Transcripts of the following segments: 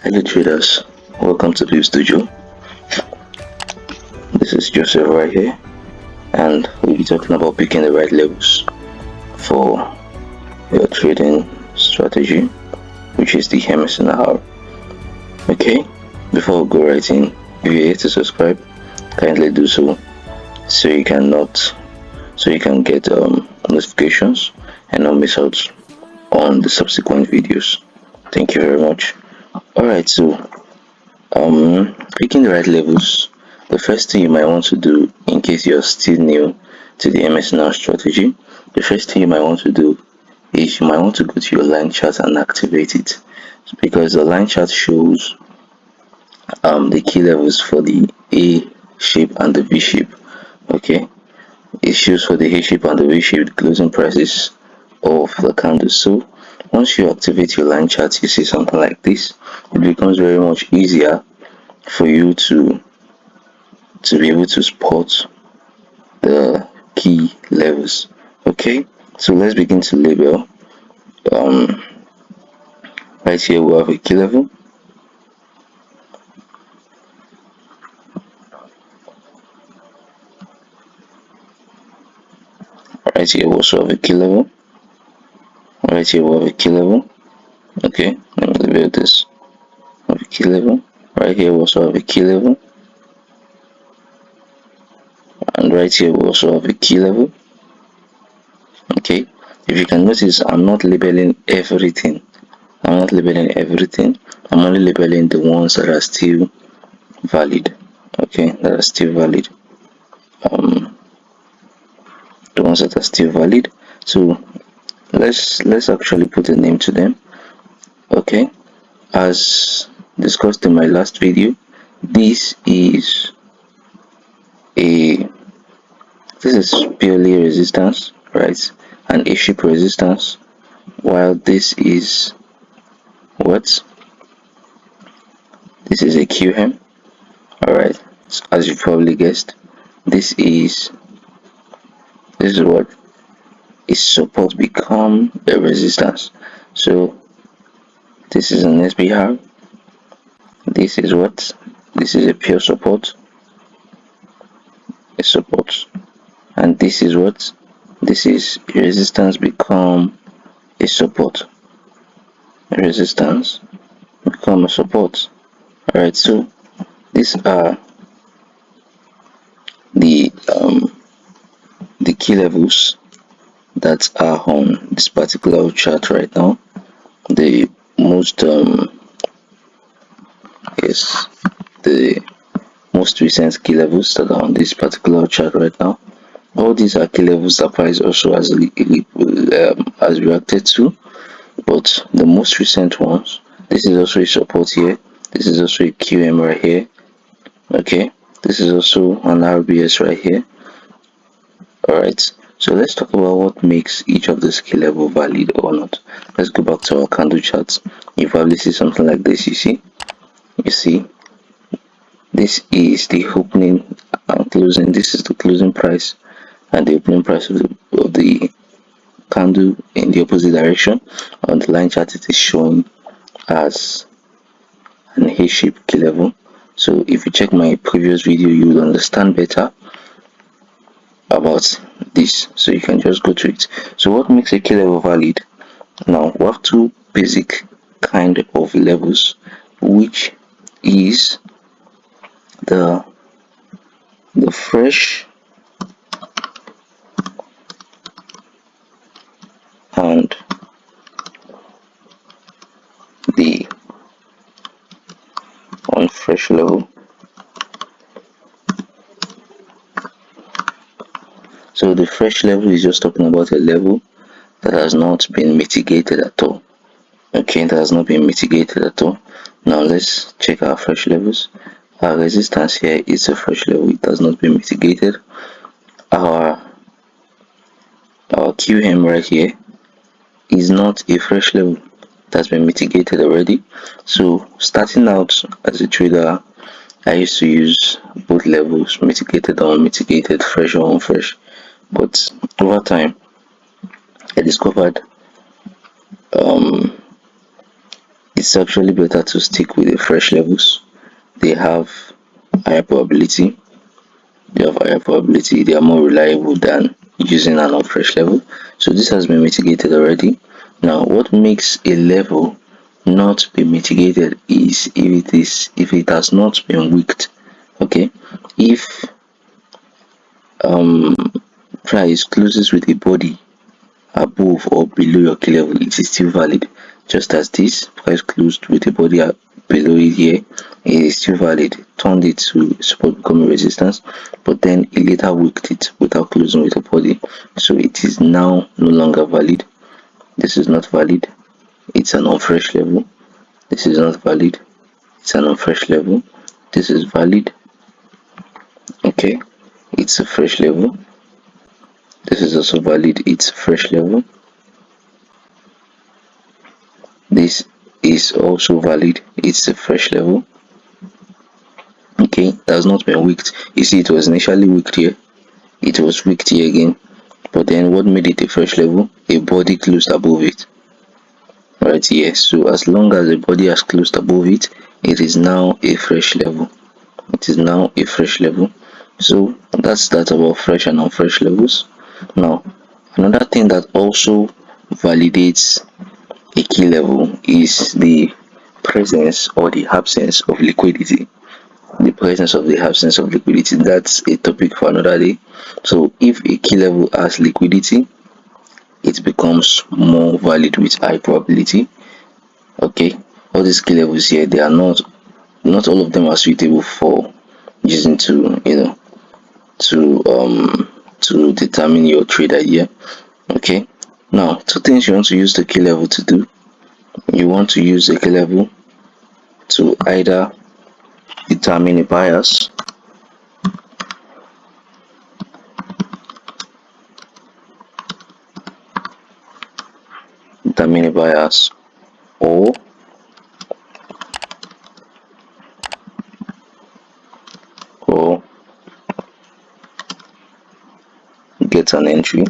Hello traders, welcome to the studio. This is Joseph right here, and we'll be talking about picking the right levels for your trading strategy, which is the MSnR. Okay, before we go right in, if you're here to subscribe, kindly do so you can get notifications and not miss out on the subsequent videos. Thank you very much. Alright, so picking the right levels. The first thing you might want to do, in case you're still new to the MSnR strategy, the first thing you might want to do is you might want to go to your line chart and activate it, because the line chart shows the key levels for the A shape and the V shape. Okay, it shows for the A shape and the V shape the closing prices of the candles. So once you activate your line chart, you see something like this. It becomes very much easier for you to be able to spot the key levels. Okay, so let's begin to label. um right here we have a key level. Right here we also have a key level. Right here we have a key level. Okay, let me label this. We have a key level. Right here we also have a key level, and right here we also have a key level. Okay, if you can notice, I'm not labeling everything. I'm only labeling the ones that are still valid. Okay, that are still valid. The ones that are still valid. So let's actually put a name to them. Okay, as discussed in my last video, this is a this is purely resistance, right? An A-shape resistance, while this is what? This is a QM. Alright, as you probably guessed, this is what is supposed to become a resistance. So this is an SBR. This is what? This is a pure support, a support, and this is what? This is a resistance become a support, a resistance become a support. Alright, so these are the the key levels that are on this particular chart right now. The most yes, the most recent key levels that are on this particular chart right now. All these are key levels that price also has reacted to, but the most recent ones. This is also a support here. This is also a QM right here. Okay, this is also an RBS right here. Alright, so let's talk about what makes each of the key level valid or not. Let's go back to our candle charts. You probably see something like this. You see, this is the opening and closing. This is the closing price and the opening price of the candle in the opposite direction. On the line chart, it is showing as an A-shaped key level. So if you check my previous video, you will understand better about this, so you can just go to it. So what makes a key level valid? Now we have two basic kind of levels, which is the fresh and the unfresh level. So the fresh level is just talking about a level that has not been mitigated at all. Okay, that has not been mitigated at all. Now let's check our fresh levels. Our resistance here is a fresh level, it has not been mitigated. Our QM right here is not a fresh level, that's been mitigated already. So starting out as a trader, I used to use both levels, mitigated or unmitigated, fresh or unfresh. But over time, I discovered it's actually better to stick with the fresh levels. They have higher probability. They are more reliable than using an unfresh level. So this has been mitigated already. Now, what makes a level not be mitigated is if it has not been wicked. Okay, if price closes with a body above or below your key level, it is still valid. Just as this price closed with a body below it here, it is still valid. Turned it to support becoming resistance, but then it later wicked it without closing with a body, so it is now no longer valid. This is not valid. It's an unfresh level. This is not valid. It's an unfresh level. This is valid. Okay, it's a fresh level. This is also valid. It's a fresh level. This is also valid. It's a fresh level. Okay, it has not been wicked. You see, it was initially wicked here. It was wicked here again. But then what made it a fresh level? A body closed above it. Right here. So as long as the body has closed above it, it is now a fresh level. It is now a fresh level. So that's that about fresh and unfresh levels. Now, another thing that also validates a key level is the presence or the absence of liquidity. The presence of the absence of liquidity, that's a topic for another day. So if a key level has liquidity, it becomes more valid with high probability. Okay, all these key levels here, they are not all of them are suitable for using to to determine your trade idea. Okay, now two things you want to use the key level to do. You want to use the key level to either determine a bias, determine a bias, or or get an entry.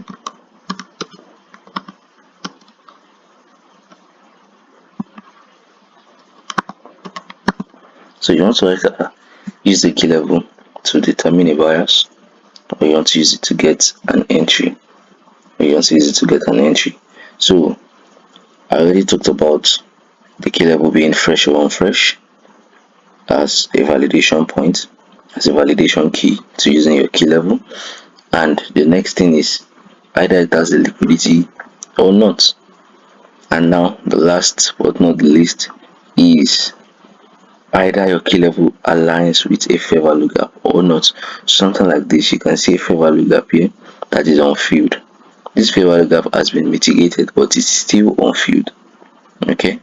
So you want to either use the key level to determine a bias, or you want to use it to get an entry, or you want to use it to get an entry. So I already talked about the key level being fresh or unfresh as a validation point, as a validation key to using your key level. And the next thing is either it has the liquidity or not. And now the last but not the least is either your key level aligns with a fair value gap or not. Something like this, you can see a fair value gap here that is unfilled. This fair value gap has been mitigated, but it's still unfilled. Okay,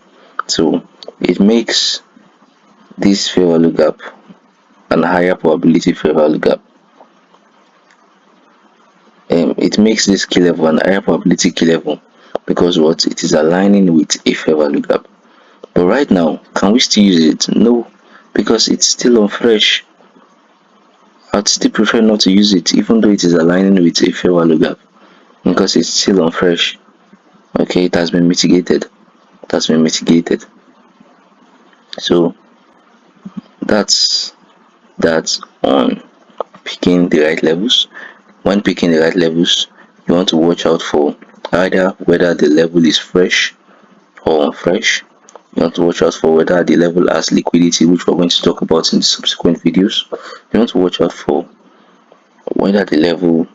so it makes this fair value gap an higher probability fair value gap. It makes this key level an higher probability key level because what, it is aligning with a fair value gap. But right now, can we still use it? No, because it's still unfresh. I'd still prefer not to use it even though it is aligning with a fair value gap because it's still unfresh. Okay, it has been mitigated. It has been mitigated. So that's that on picking the right levels. When picking the right levels, you want to watch out for either whether the level is fresh or unfresh. You want to watch out for whether the level has liquidity, which we're going to talk about in the subsequent videos. You want to watch out for whether the level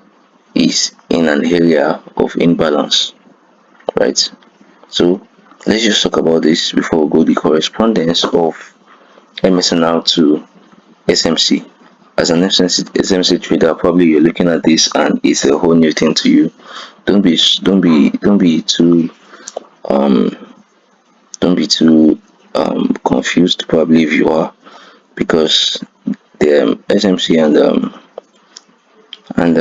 is in an area of imbalance, right? So let's just talk about this before we go. The correspondence of MSnR to SMC. As an SMC trader, probably you're looking at this and it's a whole new thing to you. Don't be too um don't be too confused. Probably if you are, because the SMC and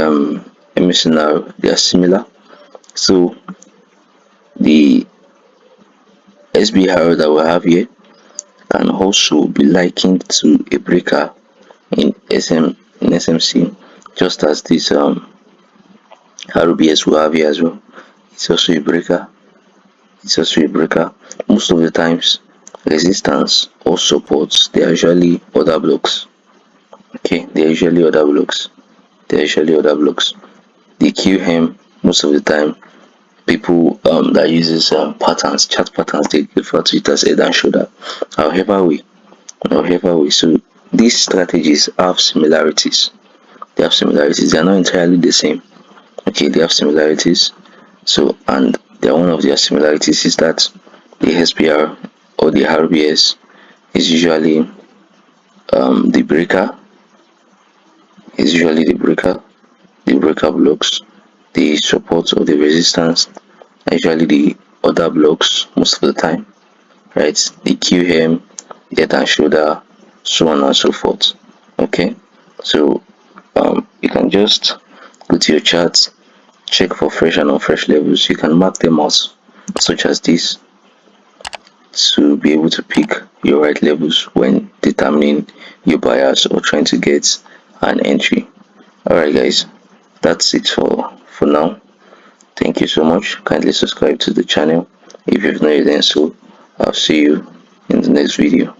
MSnR, they are similar. So the SBR that we have here can also be likened to a breaker in SMC, just as this RBS we have here as well. It's also a breaker. It's also a breaker. Most of the times resistance or supports, they are usually other blocks. Okay, they are usually other blocks. They are usually other blocks. The QM, most of the time, people that uses patterns, chart patterns, they refer to it as head and shoulder. However, so these strategies have similarities. They have similarities. They are not entirely the same. Okay, they have similarities. So, and one of their similarities is that the SPR or the RBS is usually the breaker. Is usually the breaker blocks, the support or the resistance are usually the other blocks most of the time, right? The QM, head and shoulder, so on and so forth. Okay, so you can just go to your charts, check for fresh and unfresh levels. You can mark them out, such as this, to be able to pick your right levels when determining your bias or trying to get an entry. Alright guys, that's it for now. Thank you so much. Kindly subscribe to the channel if you've not yet done so. I'll see you in the next video.